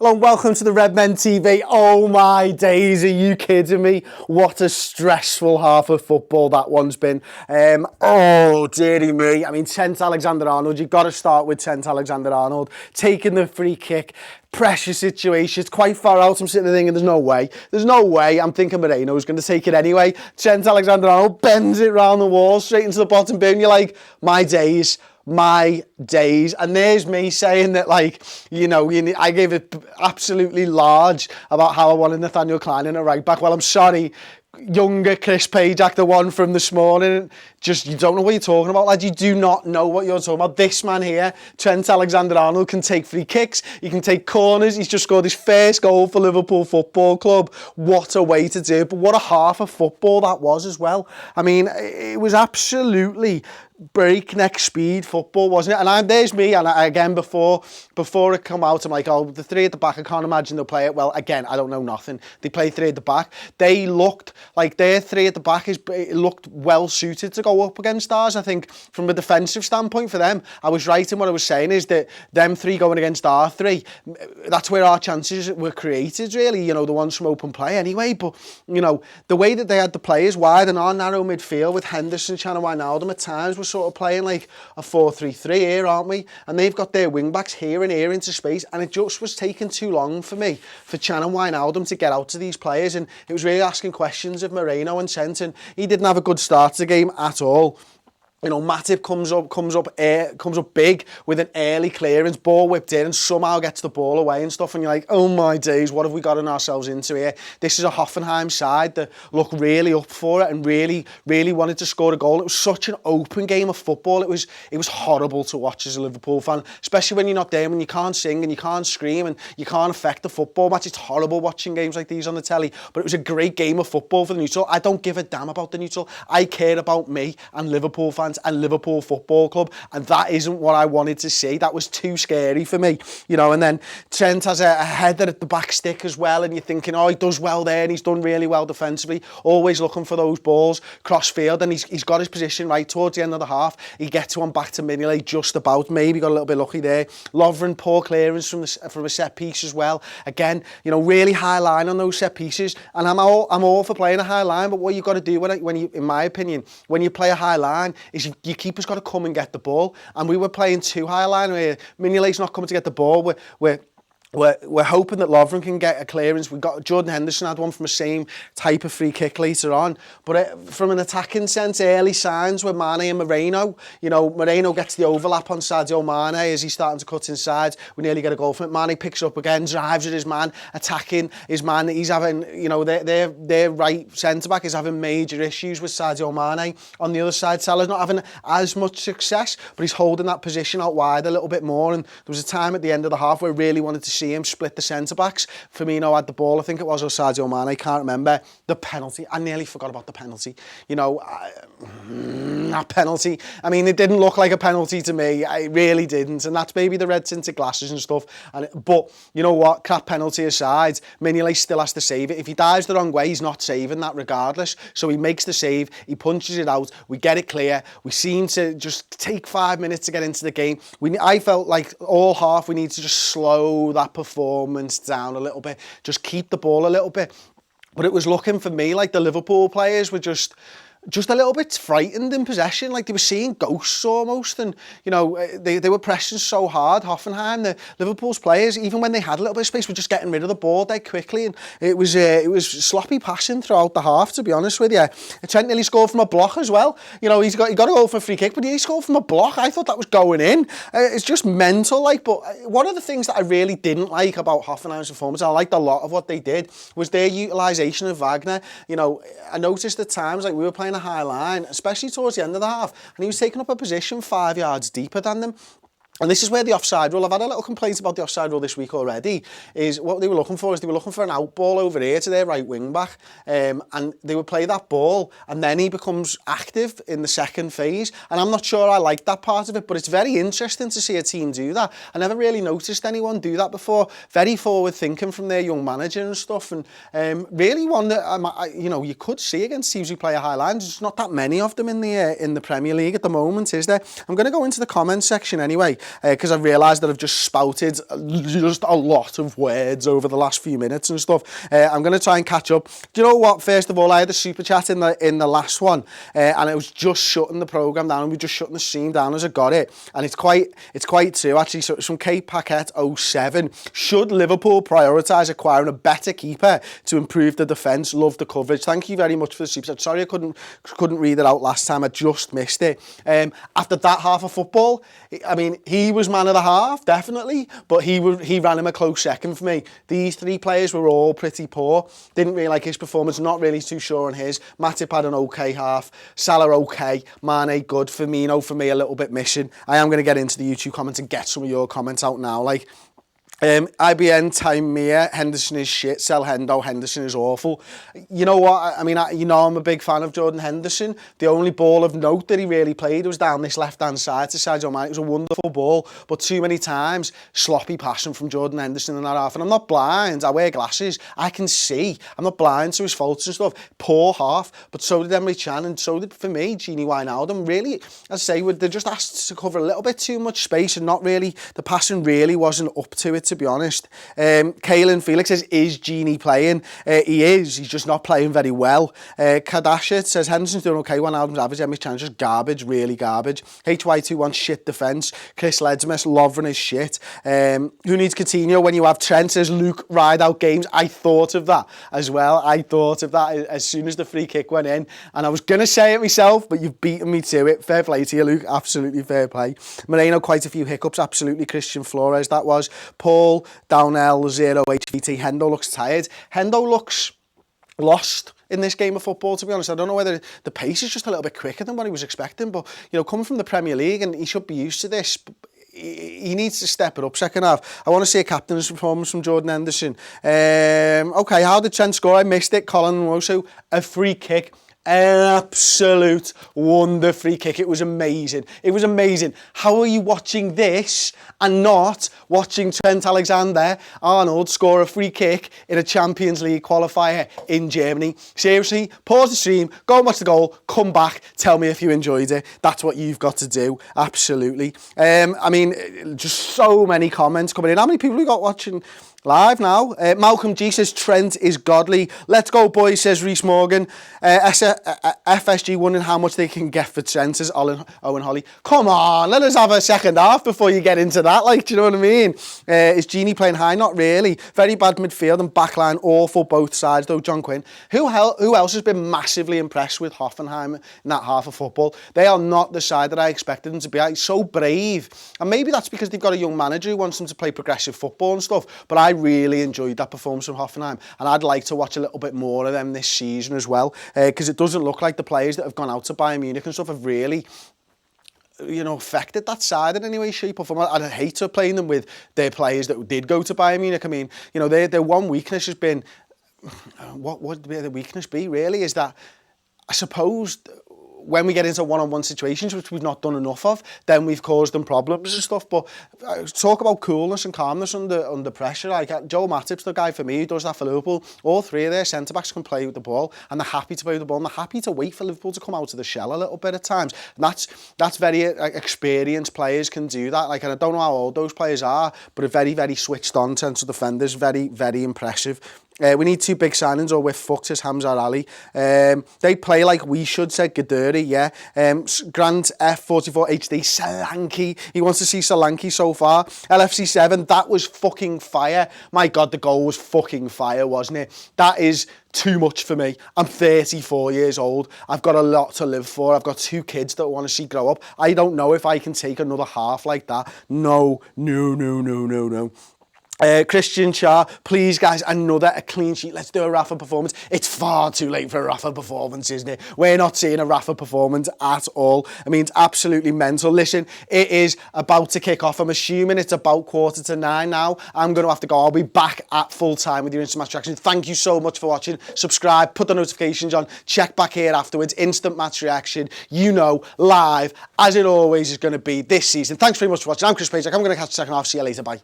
Hello and welcome to the Red Men TV. Oh my days, are you kidding me? What a stressful half of football that one's been. Oh dearie me. I mean, Trent Alexander-Arnold, you've got to start with Trent Alexander-Arnold. Taking the free kick, pressure situation, it's quite far out. I'm sitting there thinking, there's no way. I'm thinking Moreno's going to take it anyway. Trent Alexander-Arnold bends it round the wall, straight into the bottom bin. You're like, my days. And there's me saying that, like, I gave it absolutely large about how I wanted Nathaniel Klein in a right back. Well, I'm sorry, younger Chris Pajak, the one from this morning, you don't know what you're talking about, lad. You do not know what you're talking about. This man here, Trent Alexander-Arnold, can take free kicks, he can take corners, he's just scored his first goal for Liverpool Football Club. What a way to do it, but what a half of football that was as well. I mean, it was absolutely breakneck speed football, wasn't it? And there's me, and again, before it come out, I'm like, oh, the three at the back, I can't imagine they'll play it. Well, again, I don't know nothing. They play three at the back. They looked like their three at the back it looked well suited to go up against ours. I think from a defensive standpoint for them, I was right in what I was saying, is that them three going against our three, that's where our chances were created, really, the ones from open play anyway. But, the way that they had the players wide and our narrow midfield with Henderson, Chan and Wijnaldum at times was sort of playing like a 4-3-3 here, aren't we? And they've got their wing backs here and here into space, and it just was taking too long for me, for Chan and Wijnaldum to get out to these players, and it was really asking questions of Moreno and Trent, and he didn't have a good start to the game at all. Matip comes up big with an early clearance, ball whipped in, and somehow gets the ball away and stuff. And you're like, oh my days, what have we gotten ourselves into here? This is a Hoffenheim side that look really up for it and really, really wanted to score a goal. It was such an open game of football. It was horrible to watch as a Liverpool fan, especially when you're not there, when you can't sing and you can't scream and you can't affect the football match. It's horrible watching games like these on the telly, but it was a great game of football for the neutral. I don't give a damn about the neutral. I care about me and Liverpool fans and Liverpool Football Club, and that isn't what I wanted to see. That was too scary for me, and then Trent has a header at the back stick as well, and you're thinking, oh, he does well there, and he's done really well defensively, always looking for those balls cross field, and he's got his position right towards the end of the half. He gets one back to Mignolet just about, maybe got a little bit lucky there. Lovren, poor clearance from a set piece as well. Again, really high line on those set pieces, and I'm all for playing a high line, but what you've got to do when you, in my opinion, when you play a high line is your keeper's got to come and get the ball, and we were playing too high line where Mignolet's not coming to get the ball. We're hoping that Lovren can get a clearance. We got Jordan Henderson had one from the same type of free kick later on. But from an attacking sense, early signs with Mane and Moreno. Moreno gets the overlap on Sadio Mane as he's starting to cut inside. We nearly get a goal from it. Mane picks up again, drives at his man, attacking his man. He's having, their right centre-back is having major issues with Sadio Mane. On the other side, Salah's not having as much success, but he's holding that position out wide a little bit more. And there was a time at the end of the half where I really wanted to see him split the centre-backs. Firmino had the ball, I think it was, or Sadio Mane, I can't remember. The penalty, I nearly forgot about the penalty. That penalty, I mean, it didn't look like a penalty to me. It really didn't, and that's maybe the red tinted glasses and stuff. But you know what, crap penalty aside, Mignolet still has to save it. If he dives the wrong way, he's not saving that regardless. So he makes the save, he punches it out, we get it clear. We seem to just take 5 minutes to get into the game. I felt like all half we need to just slow that performance down a little bit, just keep the ball a little bit. But it was looking for me like the Liverpool players were just a little bit frightened in possession, like they were seeing ghosts almost, and they were pressing so hard. Hoffenheim, the Liverpool's players, even when they had a little bit of space, were just getting rid of the ball dead quickly, and it was sloppy passing throughout the half, to be honest with you. Trent nearly scored from a block as well. He got a goal for a free kick, but he scored from a block. I thought that was going in. It's just mental, but one of the things that I really didn't like about Hoffenheim's performance, I liked a lot of what they did, was their utilisation of Wagner. I noticed at times, like, we were playing a high line, especially towards the end of the half, and he was taking up a position 5 yards deeper than them. And this is where the offside rule, I've had a little complaint about the offside rule this week already, is what they were looking for an out ball over here to their right wing back, and they would play that ball, and then he becomes active in the second phase, and I'm not sure I like that part of it, but it's very interesting to see a team do that. I never really noticed anyone do that before. Very forward thinking from their young manager and stuff, and really one that you could see against teams who play a high line. There's not that many of them in the Premier League at the moment, is there? I'm going to go into the comments section anyway. because I realised that I've just spouted just a lot of words over the last few minutes and stuff. I'm going to try and catch up. Do you know what? First of all, I had a super chat in the last one, and it was just shutting the programme down, and we just shutting the stream down as I got it. And it's quite true, actually. So it's from K Paquette 07. Should Liverpool prioritise acquiring a better keeper to improve the defence? Love the coverage. Thank you very much for the super chat. Sorry I couldn't read it out last time. I just missed it. After that half of football, I mean, he was man of the half, definitely, but he ran him a close second for me. These three players were all pretty poor. Didn't really like his performance, not really too sure on his. Matip had an okay half, Salah okay, Mane good, Firmino for me a little bit missing. I am going to get into the YouTube comments and get some of your comments out now. Like, IBN Time Mia, Henderson is shit, sell Hendo, Henderson is awful. You know what, I mean, I'm a big fan of Jordan Henderson. The only ball of note that he really played was down this left-hand side to Sadio Mane. It was a wonderful ball, but too many times, sloppy passing from Jordan Henderson in that half. And I'm not blind, I wear glasses, I can see. I'm not blind to his faults and stuff. Poor half, but so did Emre Can, and so did, for me, Gini Wijnaldum. Really, as I say, they're just asked to cover a little bit too much space, and not really, the passing really wasn't up to it, to be honest. Kaelin Felix says, is Gini playing? He is, he's just not playing very well. Kadasha says, Henderson's doing okay, Wijnaldum's average, Emre Can's just garbage, really garbage. HY21, shit defence. Chris Ledsmith, Lovren is shit. Who needs Coutinho when you have Trent? Says Luke, ride out games. I thought of that as well. I thought of that as soon as the free kick went in, and I was going to say it myself, but you've beaten me to it. Fair play to you, Luke, absolutely fair play. Moreno, quite a few hiccups, absolutely. Christian Flores, that was. Paul, Downell, 0 HVT. Hendo looks tired. Hendo looks lost in this game of football, to be honest. I don't know whether the pace is just a little bit quicker than what he was expecting, but, you know, coming from the Premier League, and he should be used to this, he needs to step it up second half. I want to see a captain's performance from Jordan Henderson. Okay, how did Trent score? I missed it. Colin Nwosu, a free kick. Absolute wonder free kick. It was amazing. It was amazing. How are you watching this and not watching Trent Alexander-Arnold score a free kick in a Champions League qualifier in Germany? Seriously, pause the stream, go and watch the goal, come back, tell me if you enjoyed it. That's what you've got to do. Absolutely. I mean, just so many comments coming in. How many people we got watching live now? Malcolm G says Trent is godly. Let's go, boys, says Reece Morgan. FSG wondering how much they can get for Trent, says Owen Holly. Come on, let us have a second half before you get into that. Like, do you know what I mean? Is Gini playing high? Not really. Very bad midfield and backline, awful both sides though. John Quinn. Who else has been massively impressed with Hoffenheim in that half of football? They are not the side that I expected them to be. So brave. And maybe that's because they've got a young manager who wants them to play progressive football and stuff. But I really enjoyed that performance from Hoffenheim, and I'd like to watch a little bit more of them this season as well, because it doesn't look like the players that have gone out to Bayern Munich and stuff have really, you know, affected that side in any way, shape or form. I'd hate to playing them with their players that did go to Bayern Munich. I mean, you know, their one weakness has been, what would the weakness be really, is that I suppose when we get into one-on-one situations, which we've not done enough of, then we've caused them problems and stuff. But talk about coolness and calmness under pressure. Like, Joe Matip's the guy for me who does that for Liverpool. All three of their centre-backs can play with the ball, and they're happy to play with the ball, and they're happy to wait for Liverpool to come out of the shell a little bit at times. And that's very experienced players can do that. Like, and I don't know how old those players are, but are very, very switched on central defenders. Very, very impressive. We need two big signings or we're fucked, says Hamza Ali. They play like we should, said Gaduri, yeah. Grant F44 HD, Solanke. He wants to see Solanke so far. LFC7, that was fucking fire. My God, the goal was fucking fire, wasn't it? That is too much for me. I'm 34 years old. I've got a lot to live for. I've got two kids that I want to see grow up. I don't know if I can take another half like that. No. Christian Shah, please guys, a clean sheet. Let's do a Rafa performance. It's far too late for a Rafa performance, isn't it? We're not seeing a Rafa performance at all. I mean, it's absolutely mental. Listen, it is about to kick off. I'm assuming it's about 8:45 now. I'm going to have to go. I'll be back at full time with your Instant Match Reaction. Thank you so much for watching. Subscribe, put the notifications on, check back here afterwards. Instant Match Reaction, you know, live, as it always is going to be this season. Thanks very much for watching. I'm Chris Page. I'm going to catch the second half. See you later. Bye.